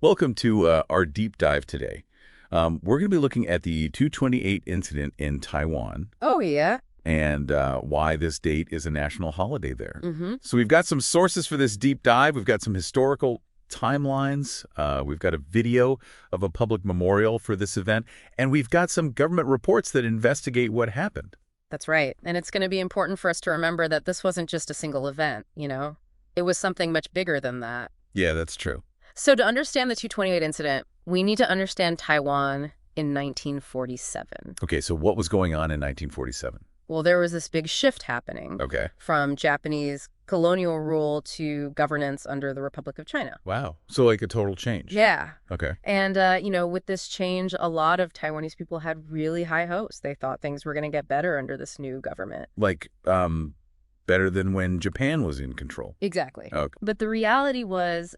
Welcome to our deep dive today. We're going to be looking at the 228 incident in Taiwan Oh, yeah. and why this date is a national holiday there. Mm-hmm. So we've got some sources for this deep dive. We've got some historical timelines. We've got a video of a public memorial for this event. And we've got some government reports that investigate what happened. That's right. And it's going to be important for us to remember that this wasn't just a single event, It was something much bigger than that. Yeah, that's true. So to understand the 228 incident, we need to understand Taiwan in 1947. Okay, so what was going on in 1947? Well, there was this big shift happening Okay. from Japanese colonial rule to governance under the Republic of China. Wow. So like a total change. Yeah. Okay. And, with this change, a lot of Taiwanese people had really high hopes. They thought things were going to get better under this new government. Like, better than when Japan was in control. Exactly. Okay. But the reality was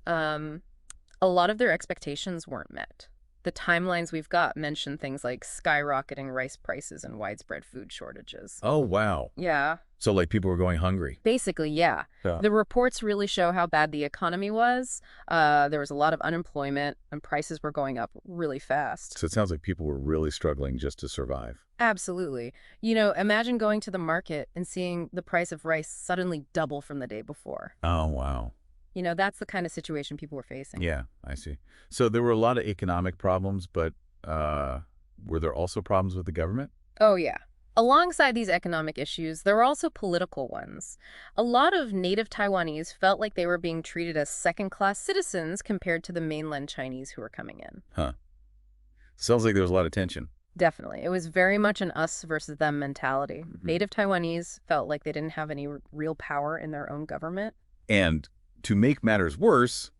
a lot of their expectations weren't met. The timelines we've got mention things like skyrocketing rice prices and widespread food shortages. Oh, wow. Yeah. So like people were going hungry. Basically, yeah. The reports really show how bad the economy was. There was a lot of unemployment and prices were going up really fast. So it sounds like people were really struggling just to survive. Absolutely. Imagine going to the market and seeing the price of rice suddenly double from the day before. Oh, wow. That's the kind of situation people were facing. Yeah, I see. So there were a lot of economic problems, but were there also problems with the government? Oh, yeah. Alongside these economic issues, there were also political ones. A lot of native Taiwanese felt like they were being treated as second-class citizens compared to the mainland Chinese who were coming in. Huh. Sounds like there was a lot of tension. Definitely. It was very much an us versus them mentality. Mm-hmm. Native Taiwanese felt like they didn't have any real power in their own government. And to make matters worse,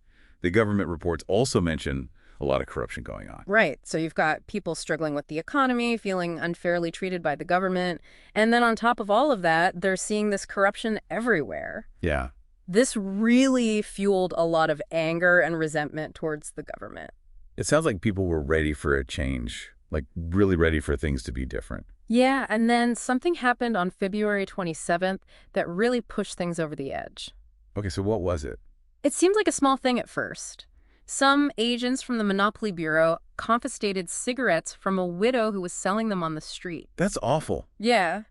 the government reports also mention a lot of corruption going on. Right. So you've got people struggling with the economy, feeling unfairly treated by the government. And then on top of all of that, they're seeing this corruption everywhere. Yeah. This really fueled a lot of anger and resentment towards the government. It sounds like people were ready for a change, like really ready for things to be different. Yeah, and then something happened on February 27th that really pushed things over the edge. Okay, so what was it? It seemed like a small thing at first. Some agents from the Monopoly Bureau confiscated cigarettes from a widow who was selling them on the street. That's awful. Yeah.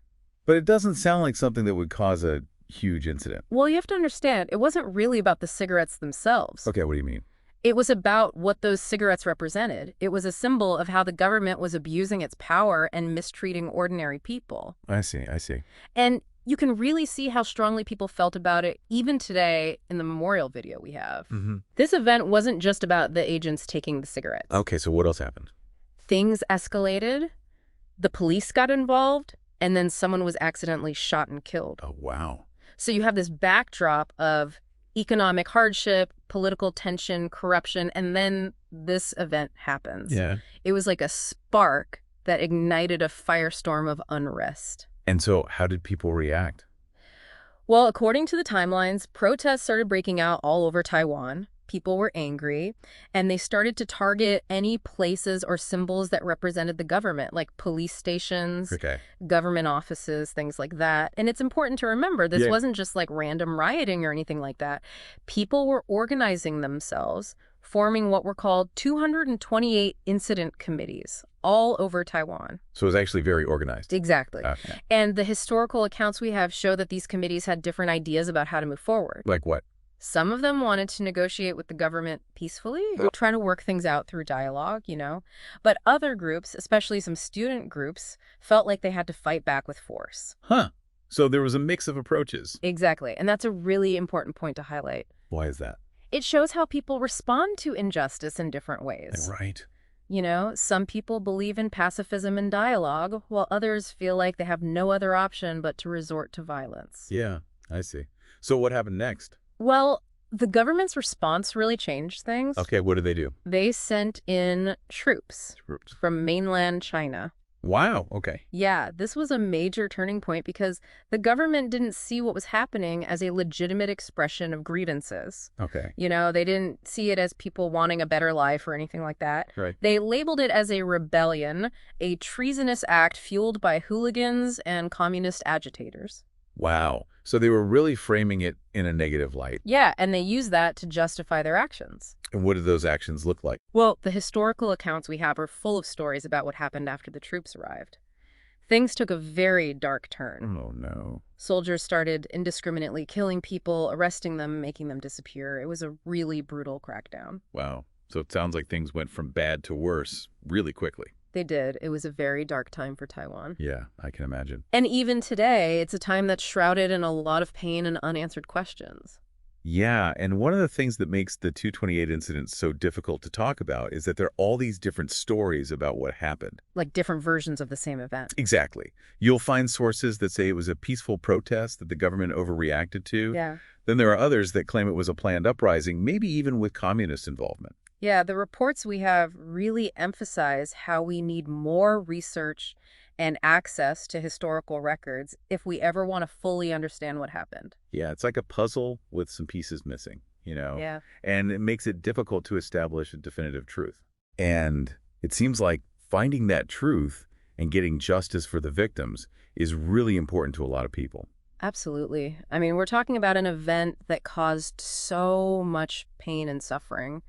But it doesn't sound like something that would cause a huge incident. Well, you have to understand, it wasn't really about the cigarettes themselves. Okay, what do you mean? It was about what those cigarettes represented. It was a symbol of how the government was abusing its power and mistreating ordinary people. I see. And you can really see how strongly people felt about it even today in the memorial video we have. Mm-hmm. This event wasn't just about the agents taking the cigarettes. Okay, so what else happened? Things escalated, the police got involved, and then someone was accidentally shot and killed. Oh, wow. So you have this backdrop of economic hardship, political tension, corruption, and then this event happens. Yeah. It was like a spark that ignited a firestorm of unrest. And so how did people react? Well, according to the timelines, protests started breaking out all over Taiwan. People were angry, and they started to target any places or symbols that represented the government, like police stations, government offices, things like that. And it's important to remember, this wasn't just like random rioting or anything like that. People were organizing themselves, forming what were called 228 incident committees all over Taiwan. So it was actually very organized. Exactly. Okay. And the historical accounts we have show that these committees had different ideas about how to move forward. Like what? Some of them wanted to negotiate with the government peacefully, try to work things out through dialogue, But other groups, especially some student groups, felt like they had to fight back with force. Huh. So there was a mix of approaches. Exactly. And that's a really important point to highlight. Why is that? It shows how people respond to injustice in different ways. Right. Some people believe in pacifism and dialogue, while others feel like they have no other option but to resort to violence. Yeah, I see. So what happened next? Well, the government's response really changed things. Okay, what did they do? They sent in troops from mainland China. Wow, okay. Yeah, this was a major turning point because the government didn't see what was happening as a legitimate expression of grievances. Okay. They didn't see it as people wanting a better life or anything like that. Right. They labeled it as a rebellion, a treasonous act fueled by hooligans and communist agitators. Wow. So they were really framing it in a negative light. Yeah, and they use that to justify their actions. And what did those actions look like? Well, the historical accounts we have are full of stories about what happened after the troops arrived. Things took a very dark turn. Oh, no. Soldiers started indiscriminately killing people, arresting them, making them disappear. It was a really brutal crackdown. Wow. So it sounds like things went from bad to worse really quickly. They did. It was a very dark time for Taiwan. Yeah, I can imagine. And even today, it's a time that's shrouded in a lot of pain and unanswered questions. Yeah, and one of the things that makes the 228 incident so difficult to talk about is that there are all these different stories about what happened. Like different versions of the same event. Exactly. You'll find sources that say it was a peaceful protest that the government overreacted to. Yeah. Then there are others that claim it was a planned uprising, maybe even with communist involvement. Yeah, the reports we have really emphasize how we need more research and access to historical records if we ever want to fully understand what happened. Yeah, it's like a puzzle with some pieces missing, you know? Yeah. And it makes it difficult to establish a definitive truth. And it seems like finding that truth and getting justice for the victims is really important to a lot of people. Absolutely. I mean, we're talking about an event that caused so much pain and suffering.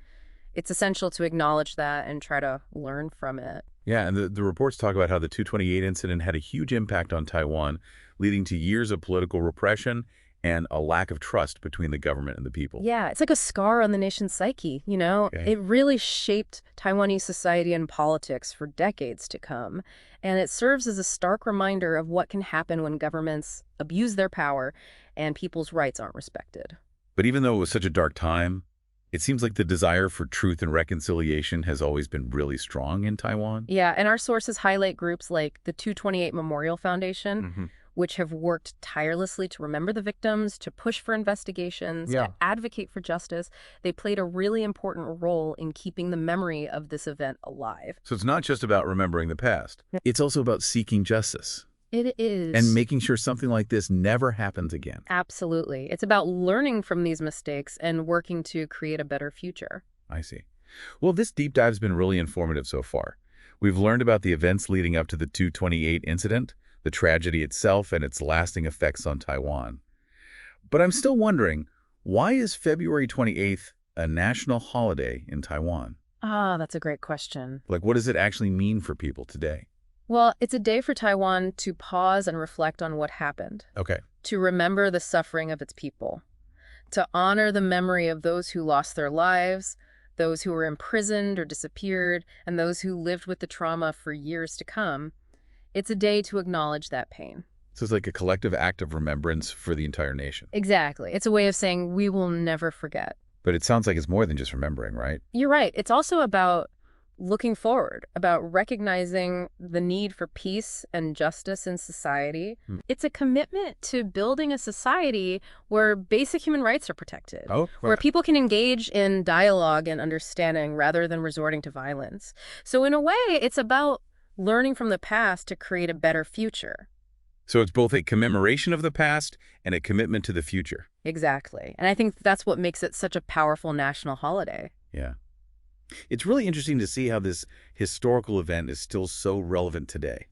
It's essential to acknowledge that and try to learn from it. Yeah, and the reports talk about how the 228 incident had a huge impact on Taiwan, leading to years of political repression and a lack of trust between the government and the people. Yeah, it's like a scar on the nation's psyche, you know? Okay. It really shaped Taiwanese society and politics for decades to come. And it serves as a stark reminder of what can happen when governments abuse their power and people's rights aren't respected. But even though it was such a dark time, it seems like the desire for truth and reconciliation has always been really strong in Taiwan. Yeah, and our sources highlight groups like the 228 Memorial Foundation, Hmm. which have worked tirelessly to remember the victims, to push for investigations, Yeah. to advocate for justice. They played a really important role in keeping the memory of this event alive. So it's not just about remembering the past. It's also about seeking justice It is. and making sure something like this never happens again. Absolutely. It's about learning from these mistakes and working to create a better future. I see. Well, this deep dive's been really informative so far. We've learned about the events leading up to the 228 incident, the tragedy itself, and its lasting effects on Taiwan. But I'm still wondering, why is February 28th a national holiday in Taiwan? Ah, that's a great question. Like, what does it actually mean for people today? Well, it's a day for Taiwan to pause and reflect on what happened, Okay. to remember the suffering of its people, to honor the memory of those who lost their lives, those who were imprisoned or disappeared, and those who lived with the trauma for years to come. It's a day to acknowledge that pain. So it's like a collective act of remembrance for the entire nation. Exactly. It's a way of saying we will never forget. But it sounds like it's more than just remembering, right? You're right. It's also about looking forward, about recognizing the need for peace and justice in society. It's a commitment to building a society where basic human rights are protected, where people can engage in dialogue and understanding rather than resorting to violence. So in a way, it's about learning from the past to create a better future. So it's both a commemoration of the past and a commitment to the future. Exactly. And I think that's what makes it such a powerful national holiday. Yeah. It's really interesting to see how this historical event is still so relevant today.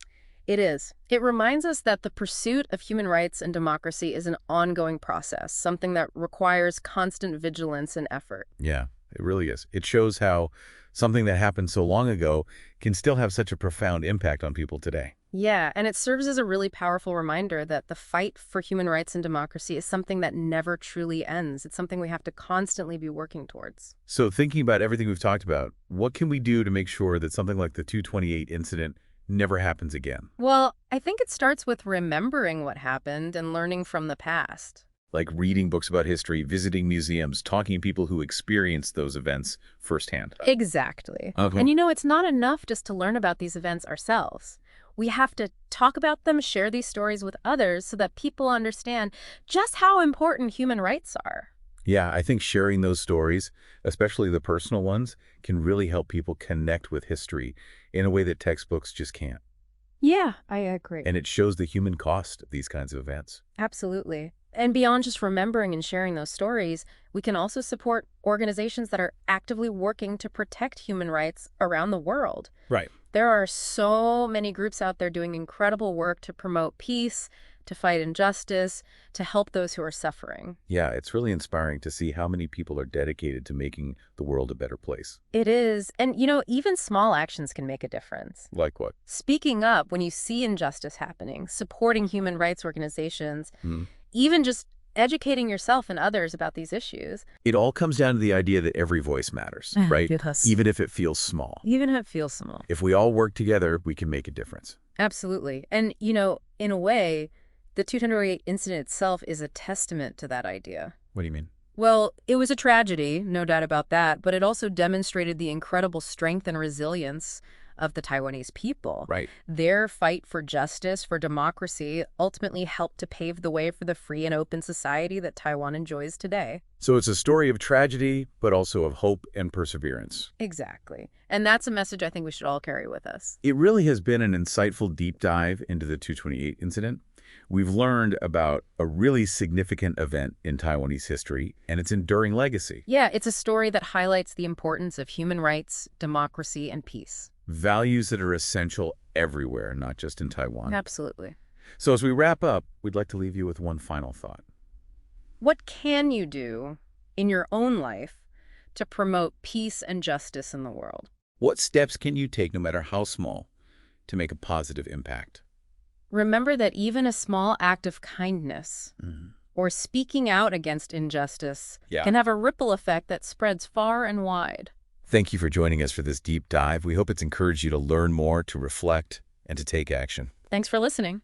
It is. It reminds us that the pursuit of human rights and democracy is an ongoing process, something that requires constant vigilance and effort. Yeah, it really is. It shows how something that happened so long ago can still have such a profound impact on people today. Yeah, and it serves as a really powerful reminder that the fight for human rights and democracy is something that never truly ends. It's something we have to constantly be working towards. So thinking about everything we've talked about, what can we do to make sure that something like the 228 incident never happens again? Well, I think it starts with remembering what happened and learning from the past. Like reading books about history, visiting museums, talking to people who experienced those events firsthand. Exactly. Okay. And you know, it's not enough just to learn about these events ourselves. We have to talk about them, share these stories with others so that people understand just how important human rights are. Yeah, I think sharing those stories, especially the personal ones, can really help people connect with history in a way that textbooks just can't. Yeah, I agree. And it shows the human cost of these kinds of events. Absolutely. And beyond just remembering and sharing those stories, we can also support organizations that are actively working to protect human rights around the world. Right. There are so many groups out there doing incredible work to promote peace, to fight injustice, to help those who are suffering. Yeah, it's really inspiring to see how many people are dedicated to making the world a better place. It is. And, even small actions can make a difference. Like what? Speaking up when you see injustice happening, supporting human rights organizations, Hmm. even just educating yourself and others about these issues. It all comes down to the idea that every voice matters, right? Yes. Even if it feels small. Even if it feels small. If we all work together, we can make a difference. Absolutely. And, in a way, the 208 incident itself is a testament to that idea. What do you mean? Well, it was a tragedy, no doubt about that, but it also demonstrated the incredible strength and resilience of the Taiwanese people. Right. Their fight for justice, for democracy, ultimately helped to pave the way for the free and open society that Taiwan enjoys today. So it's a story of tragedy, but also of hope and perseverance. Exactly. And that's a message I think we should all carry with us. It really has been an insightful deep dive into the 228 incident. We've learned about a really significant event in Taiwanese history and its enduring legacy. Yeah, it's a story that highlights the importance of human rights, democracy, and peace. Values that are essential everywhere, not just in Taiwan. Absolutely. So as we wrap up, we'd like to leave you with one final thought. What can you do in your own life to promote peace and justice in the world? What steps can you take, no matter how small, to make a positive impact? Remember that even a small act of kindness or speaking out against injustice can have a ripple effect that spreads far and wide. Thank you for joining us for this deep dive. We hope it's encouraged you to learn more, to reflect, and to take action. Thanks for listening.